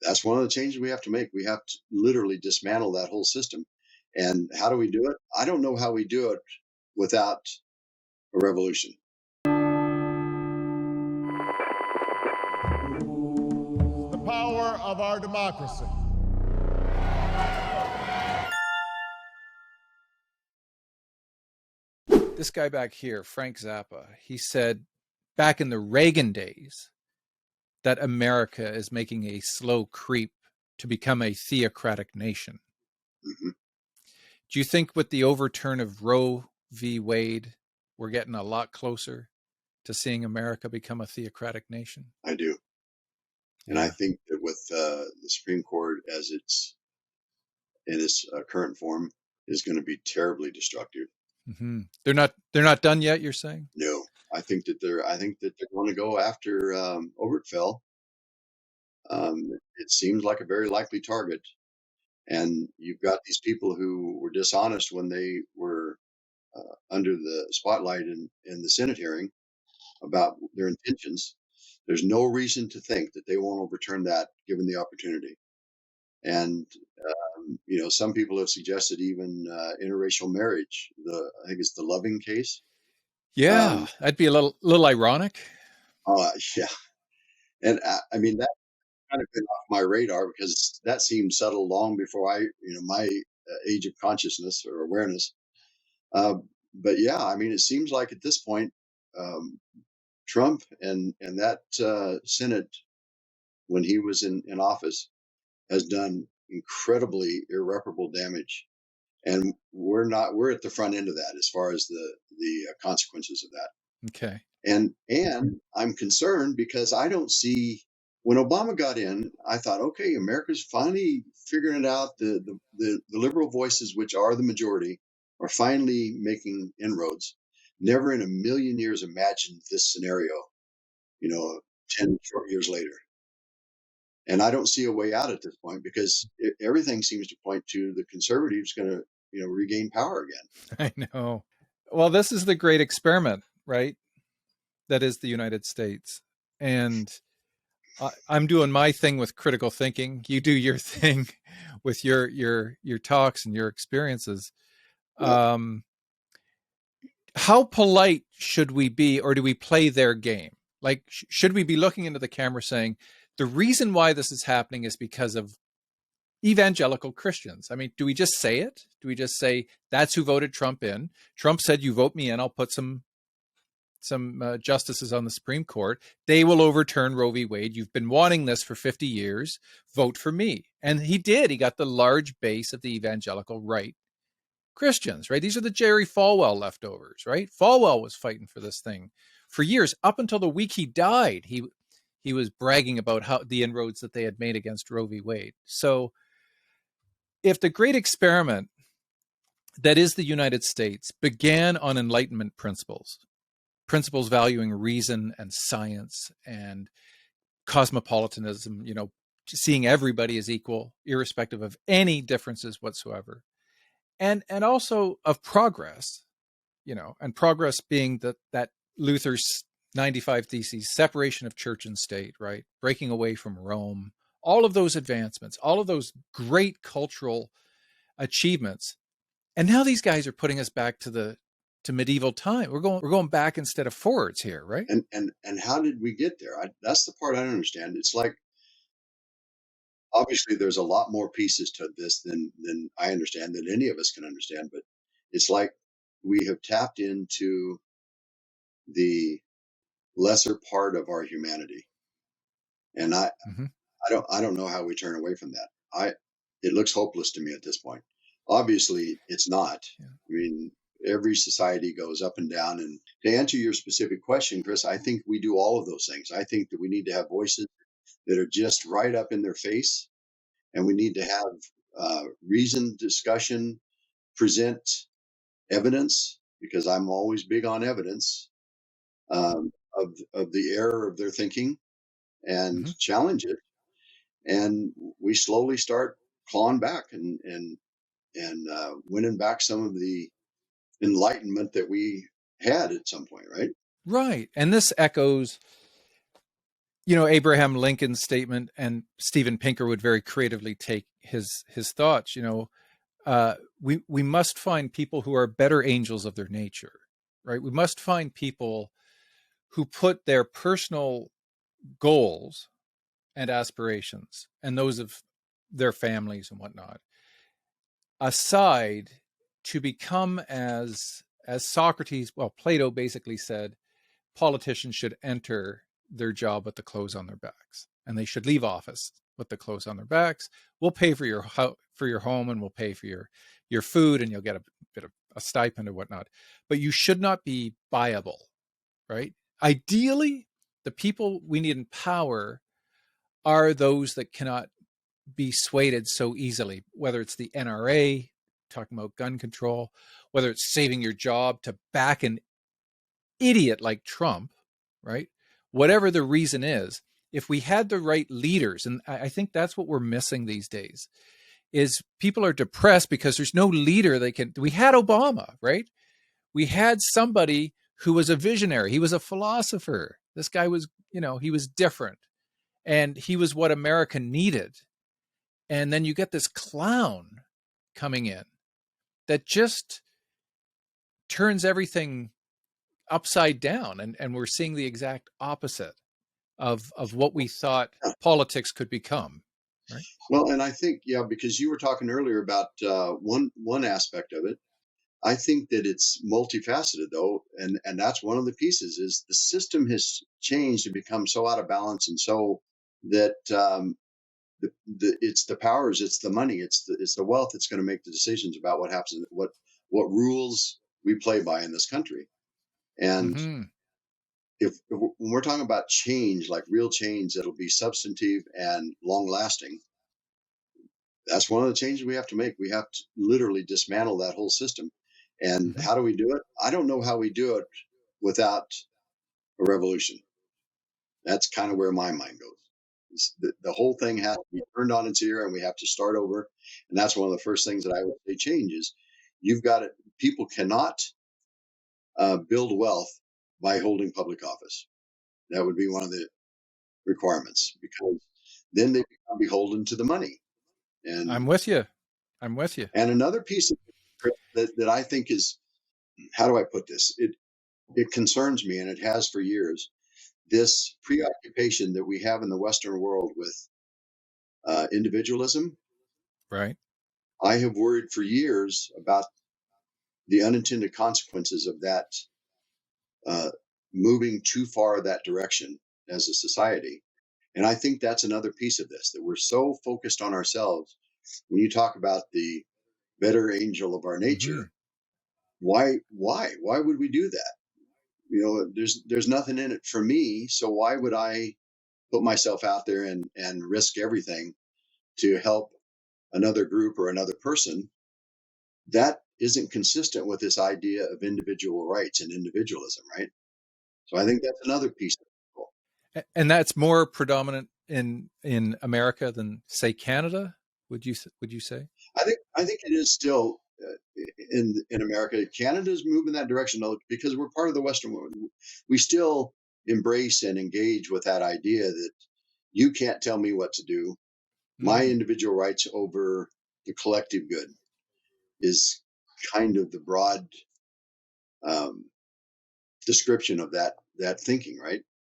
that's one of the changes we have to make. We have to literally dismantle that whole system. And how do we do it? I don't know how we do it without a revolution. The power of our democracy. This guy back here, Frank Zappa, he said back in the Reagan days that America is making a slow creep to become a theocratic nation. Mm-hmm. Do you think with the overturn of Roe v. Wade, we're getting a lot closer to seeing America become a theocratic nation? I do. And I think that with the Supreme Court as it's in its current form is going to be terribly destructive. Mm-hmm. They're not done yet, you're saying? No, I think that they're going to go after Obergefell. It seems like a very likely target. And you've got these people who were dishonest when they were under the spotlight in the Senate hearing about their intentions. There's no reason to think that they won't overturn that given the opportunity. And, some people have suggested even interracial marriage. I think it's the Loving case. Yeah, that'd be a little ironic. Yeah. And I mean, that kind of been off my radar because that seemed settled long before my age of consciousness or awareness. But yeah, I mean, it seems like at this point, Trump and that Senate, when he was in office, has done incredibly irreparable damage, and we're at the front end of that as far as the consequences of that. Okay. And I'm concerned because I don't see. When Obama got in, I thought, okay, America's finally figuring it out. The liberal voices, which are the majority, are finally making inroads. Never in a million years imagined this scenario, 10 short years later. And I don't see a way out at this point because everything seems to point to the conservatives going to, regain power again. I know. Well, this is the great experiment, right? That is the United States. And I'm doing my thing with critical thinking. You do your thing with your talks and your experiences. Yeah. How polite should we be, or do we play their game? Like, should we be looking into the camera saying, the reason why this is happening is because of evangelical Christians? I mean, do we just say it? Do we just say, that's who voted Trump in? Trump said, you vote me in, I'll put some justices on the Supreme Court. They will overturn Roe v. Wade. You've been wanting this for 50 years. Vote for me. And he did. He got the large base of the evangelical right Christians, right? These are the Jerry Falwell leftovers, right? Falwell was fighting for this thing for years. Up until the week he died, he was bragging about how the inroads that they had made against Roe v. Wade. So if the great experiment that is the United States began on Enlightenment principles valuing reason and science and cosmopolitanism, seeing everybody as equal, irrespective of any differences whatsoever. And also of progress, and progress being that Luther's 95 Theses, separation of church and state, right? Breaking away from Rome, all of those advancements, all of those great cultural achievements. And now these guys are putting us back to medieval time. We're going back instead of forwards here, right? And how did we get there? That's the part I don't understand. It's like, obviously there's a lot more pieces to this than I understand, than any of us can understand, but it's like we have tapped into the lesser part of our humanity. And I don't know how we turn away from that. It looks hopeless to me at this point. Obviously it's not. Yeah. I mean, every society goes up and down. And to answer your specific question, Chris, I think we do all of those things. I think that we need to have voices that are just right up in their face. And we need to have reasoned discussion, present evidence, because I'm always big on evidence of the error of their thinking, and challenge it. And we slowly start clawing back and winning back some of the enlightenment that we had at some point, right? Right. And this echoes Abraham Lincoln's statement, and Steven Pinker would very creatively take his thoughts. We must find people who are better angels of their nature, right? We must find people who put their personal goals and aspirations and those of their families and whatnot aside to become as Socrates, Plato basically said, politicians should enter their job with the clothes on their backs, and they should leave office with the clothes on their backs. We'll pay for your home, and we'll pay for your food, and you'll get a bit of a stipend or whatnot. But you should not be buyable, right? Ideally, the people we need in power are those that cannot be swayed so easily, whether it's the NRA, talking about gun control, whether it's saving your job to back an idiot like Trump, right? Whatever the reason is, if we had the right leaders, and I think that's what we're missing these days, is people are depressed because there's no leader they can. We had Obama, right? We had somebody who was a visionary. He was a philosopher. This guy was, he was different, and he was what America needed. And then you get this clown coming in that just turns everything upside down. And we're seeing the exact opposite of what we thought politics could become. Right. Well, and I think, because you were talking earlier about one aspect of it. I think that it's multifaceted, though, and that's one of the pieces. Is the system has changed and become so out of balance, and so that it's the powers, it's the money, it's the wealth that's going to make the decisions about what happens, what rules we play by in this country. And if when we're talking about change, like real change that'll be substantive and long lasting, that's one of the changes we have to make. We have to literally dismantle that whole system. And how do we do it? I don't know how we do it without a revolution. That's kind of where my mind goes. The whole thing has to be turned on its ear, and we have to start over. And that's one of the first things that I would say changes. You've got it. People cannot build wealth by holding public office. That would be one of the requirements, because then they become beholden to the money. And I'm with you. And another piece of that I think is, how do I put this? It concerns me, and it has for years, this preoccupation that we have in the Western world with individualism. Right. I have worried for years about the unintended consequences of that, moving too far that direction as a society. And I think that's another piece of this, that we're so focused on ourselves. When you talk about the better angel of our nature, why would we do that? There's nothing in it for me. So why would I put myself out there and risk everything to help another group or another person? That isn't consistent with this idea of individual rights and individualism, right? So I think that's another piece of it. And that's more predominant in America than, say, Canada. Would you say? I think it is still in America. Canada's moving that direction, though, because we're part of the Western world. We still embrace and engage with that idea that you can't tell me what to do. My individual rights over the collective good is kind of the broad description of that thinking, right?